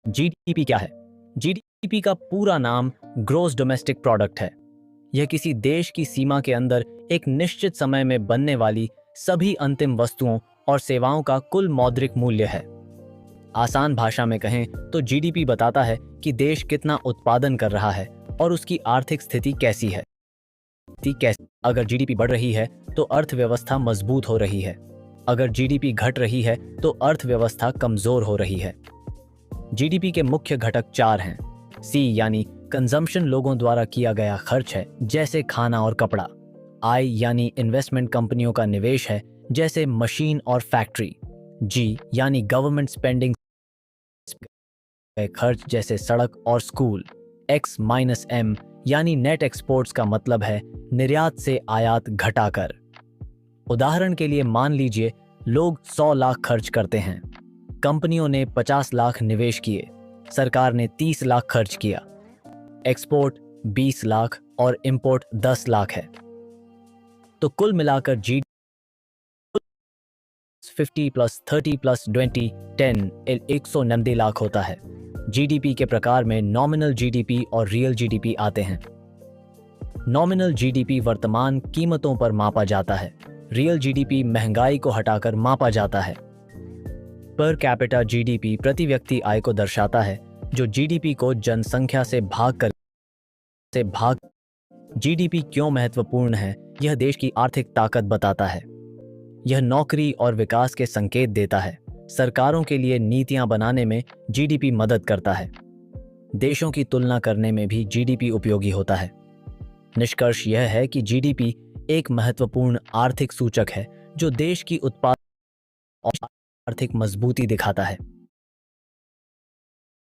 GDP क्या है? GDP का पूरा नाम ग्रॉस डोमेस्टिक प्रोडक्ट है। यह किसी देश की सीमा के अंदर एक निश्चित समय में बनने वाली सभी अंतिम वस्तुओं और सेवाओं का कुल मौद्रिक मूल्य है। आसान भाषा में कहें तो जीडीपी बताता है कि देश कितना उत्पादन कर रहा है और उसकी आर्थिक स्थिति कैसी है। अगर जीडीपी बढ़ रही है तो अर्थव्यवस्था मजबूत हो रही है। अगर जीडीपी घट रही है तो अर्थव्यवस्था कमजोर हो रही है। जीडीपी के मुख्य घटक 4 हैं। सी यानी कंजम्पशन, लोगों द्वारा किया गया खर्च है, जैसे खाना और कपड़ा। आई यानी इन्वेस्टमेंट, कंपनियों का निवेश है, जैसे मशीन और फैक्ट्री। जी यानी गवर्नमेंट स्पेंडिंग, खर्च जैसे सड़क और स्कूल। एक्स माइनस एम यानी नेट एक्सपोर्ट्स, का मतलब है निर्यात से आयात घटाकर। उदाहरण के लिए मान लीजिए लोग 100 लाख खर्च करते हैं, कंपनियों ने 50 लाख निवेश किए, सरकार ने 30 लाख खर्च किया। एक्सपोर्ट 20 लाख और इंपोर्ट 10 लाख है। तो कुल मिलाकर जी 50 प्लस 30 प्लस 20 10 190 लाख होता है। जीडीपी के प्रकार में नॉमिनल जीडीपी और रियल जीडीपी आते हैं। नॉमिनल जीडीपी वर्तमान कीमतों पर मापा जाता है। रियल जीडीपी महंगाई को हटाकर मापा जाता है। पर कैपिटा जीडीपी प्रति व्यक्ति आय को दर्शाता है, जो जीडीपी को जनसंख्या से भाग। जीडीपी क्यों महत्वपूर्ण है? यह देश की आर्थिक ताकत बताता है। यह नौकरी और विकास के संकेत देता है। सरकारों के लिए नीतियां बनाने में जीडीपी मदद करता है। देशों की तुलना करने में भी जीडीपी उपयोगी होता है। निष्कर्ष यह है कि जीडीपी एक महत्वपूर्ण आर्थिक सूचक है जो देश की उत्पादन और आर्थिक मजबूती दिखाता है।